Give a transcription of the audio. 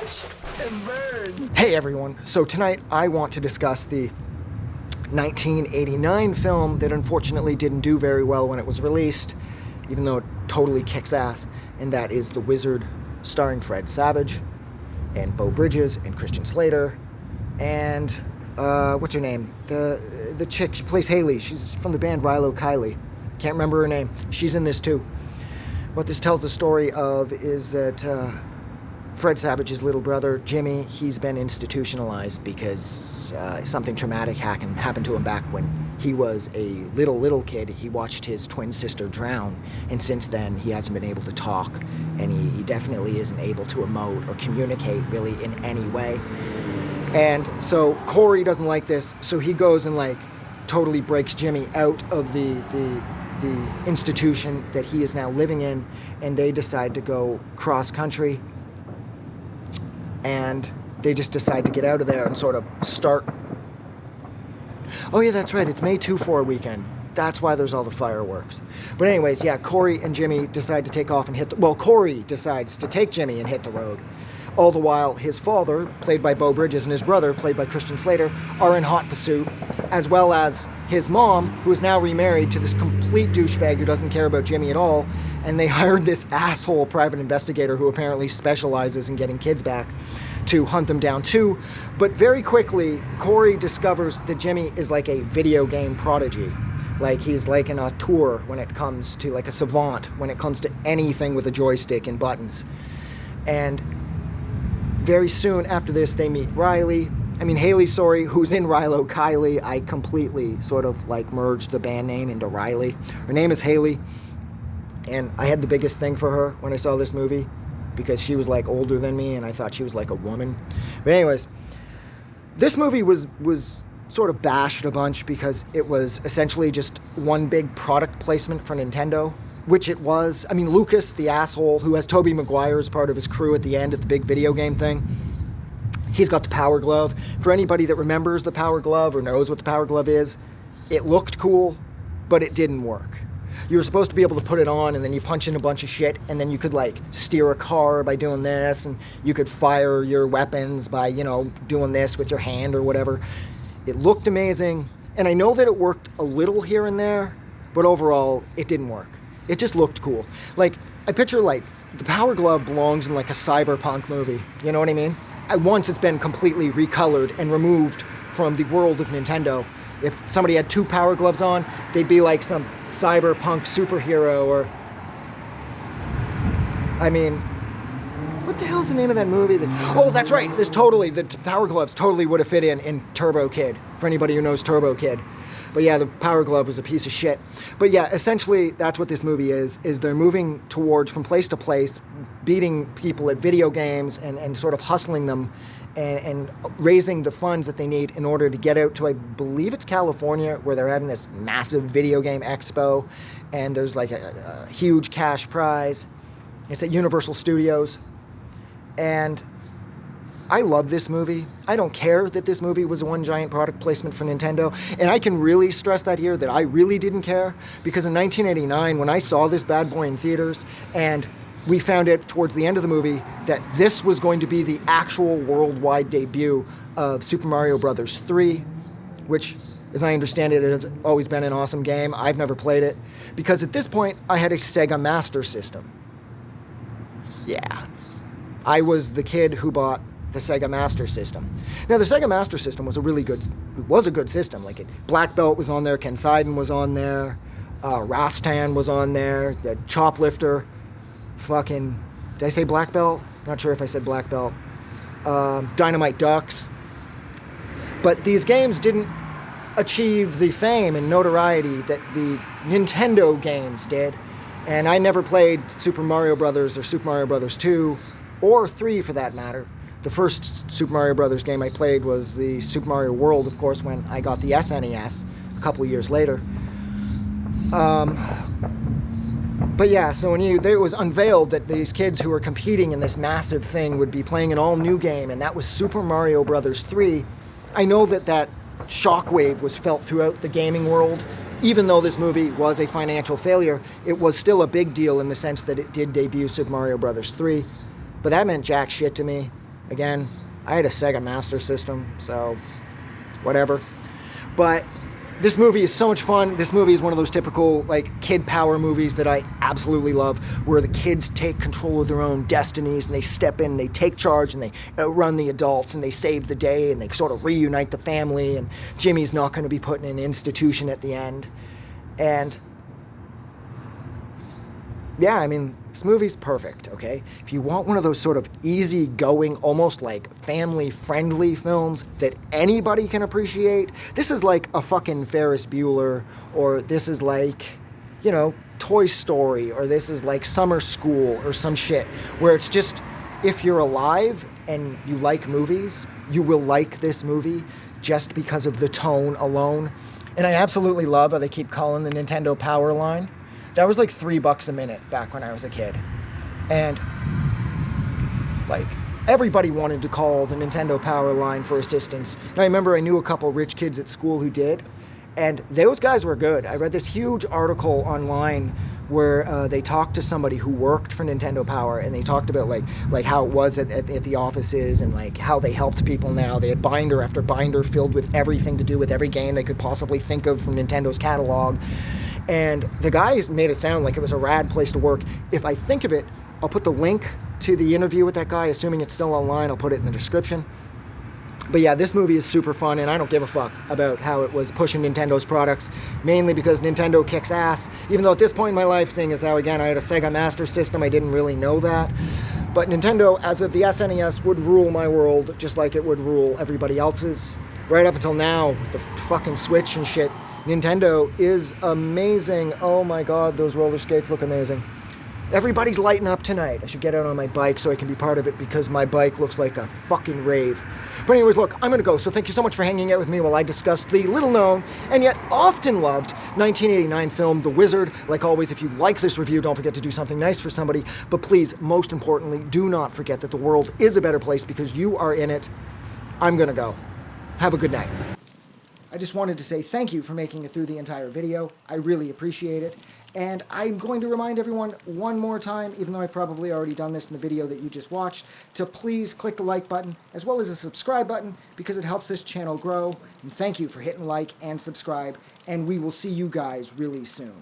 Watch and burn. Hey everyone, so tonight I want to discuss the 1989 film that unfortunately didn't do very well when it was released, even though it totally kicks ass, and that is The Wizard, starring Fred Savage, and Beau Bridges, and Christian Slater, and, what's her name? The chick, she plays Haley, she's from the band Rilo Kiley. Can't remember her name. She's in this too. What this tells the story of is that Fred Savage's little brother, Jimmy, he's been institutionalized because something traumatic happened to him back when he was a little kid. He watched his twin sister drown, and since then he hasn't been able to talk, and he definitely isn't able to emote or communicate really in any way. And so Corey doesn't like this, so he goes and totally breaks Jimmy out of the institution that he is now living in, and they decide to go cross country, and they just decide to get out of there and sort of start. Oh yeah, that's right, it's May 2-4 weekend. That's why there's all the fireworks. But anyways, yeah, Corey and Jimmy decide to take off and Corey decides to take Jimmy and hit the road. All the while, his father, played by Beau Bridges, and his brother, played by Christian Slater, are in hot pursuit, as well as his mom, who is now remarried to this complete douchebag who doesn't care about Jimmy at all, and they hired this asshole private investigator who apparently specializes in getting kids back to hunt them down too. But very quickly, Corey discovers that Jimmy is like a video game prodigy. He's like an auteur when it comes to, a savant when it comes to anything with a joystick and buttons. And very soon after this, they meet Haley, who's in Rilo Kiley. I completely sort of merged the band name into Riley. Her name is Haley, and I had the biggest thing for her when I saw this movie because she was older than me, and I thought she was a woman. But anyways, this movie was sort of bashed a bunch because it was essentially just one big product placement for Nintendo, which it was. Lucas, the asshole, who has Tobey Maguire as part of his crew at the end of the big video game thing, he's got the Power Glove. For anybody that remembers the Power Glove or knows what the Power Glove is, it looked cool, but it didn't work. You were supposed to be able to put it on, and then you punch in a bunch of shit, and then you could steer a car by doing this, and you could fire your weapons by, doing this with your hand or whatever. It looked amazing, and I know that it worked a little here and there, but overall, it didn't work. It just looked cool. I picture, the Power Glove belongs in, a cyberpunk movie. You know what I mean? Once it's been completely recolored and removed from the world of Nintendo, if somebody had two Power Gloves on, they'd be like some cyberpunk superhero or... what the hell's the name of that movie? Oh, that's right. The Power Gloves totally would have fit in Turbo Kid, for anybody who knows Turbo Kid. But yeah, the Power Glove was a piece of shit. But yeah, essentially, that's what this movie is they're moving towards, from place to place, beating people at video games and sort of hustling them and raising the funds that they need in order to get out to, I believe it's California, where they're having this massive video game expo, and there's a huge cash prize. It's at Universal Studios. And I love this movie. I don't care that this movie was one giant product placement for Nintendo. And I can really stress that here, that I really didn't care. Because in 1989, when I saw this bad boy in theaters, and we found out towards the end of the movie that this was going to be the actual worldwide debut of Super Mario Bros. 3, which, as I understand it, has always been an awesome game. I've never played it. Because at this point, I had a Sega Master System. Yeah. I was the kid who bought the Sega Master System. Now, the Sega Master System was a good system. Black Belt was on there, Ken Sidon was on there, Rastan was on there, the Choplifter, did I say Black Belt? Not sure if I said Black Belt. Dynamite Ducks. But these games didn't achieve the fame and notoriety that the Nintendo games did. And I never played Super Mario Brothers or Super Mario Brothers 2, or 3 for that matter. The first Super Mario Brothers game I played was the Super Mario World, of course, when I got the SNES a couple of years later. But yeah, so when it was unveiled that these kids who were competing in this massive thing would be playing an all-new game, and that was Super Mario Bros. 3, I know that shockwave was felt throughout the gaming world. Even though this movie was a financial failure, it was still a big deal in the sense that it did debut Super Mario Bros. 3. But that meant jack shit to me. Again, I had a Sega Master System, so whatever. But this movie is so much fun. This movie is one of those typical like kid power movies that I absolutely love, where the kids take control of their own destinies and they step in, they take charge, and they outrun the adults, and they save the day, and they sort of reunite the family, and Jimmy's not going to be put in an institution at the end. And yeah, I mean, this movie's perfect, okay? If you want one of those sort of easy-going, almost like family-friendly films that anybody can appreciate, this is like a fucking Ferris Bueller, or this is like, you know, Toy Story, or this is like Summer School or some shit, where it's just, if you're alive and you like movies, you will like this movie just because of the tone alone. And I absolutely love how they keep calling the Nintendo Power line. That was like $3 a minute back when I was a kid. And like everybody wanted to call the Nintendo Power line for assistance. And I remember I knew a couple rich kids at school who did. And those guys were good. I read this huge article online where they talked to somebody who worked for Nintendo Power, and they talked about like how it was at the offices, and like how they helped people now. They had binder after binder filled with everything to do with every game they could possibly think of from Nintendo's catalog. And the guys made it sound like it was a rad place to work. If I think of it, I'll put the link to the interview with that guy, assuming it's still online. I'll put it in the description. But yeah, this movie is super fun, and I don't give a fuck about how it was pushing Nintendo's products, mainly because Nintendo kicks ass. Even though at this point in my life, seeing as how, again, I had a Sega Master System, I didn't really know that. But Nintendo, as of the SNES, would rule my world just like it would rule everybody else's. Right up until now, with the fucking Switch and shit, Nintendo is amazing. Oh my god, those roller skates look amazing. Everybody's lighting up tonight. I should get out on my bike so I can be part of it, because my bike looks like a fucking rave. But anyways, look, I'm gonna go. So thank you so much for hanging out with me while I discussed the little known and yet often loved 1989 film The Wizard. Like always, if you like this review, don't forget to do something nice for somebody. But please, most importantly, do not forget that the world is a better place because you are in it. I'm gonna go. Have a good night. I just wanted to say thank you for making it through the entire video. I really appreciate it. And I'm going to remind everyone one more time, even though I've probably already done this in the video that you just watched, to please click the like button as well as the subscribe button, because it helps this channel grow. And thank you for hitting like and subscribe, and we will see you guys really soon.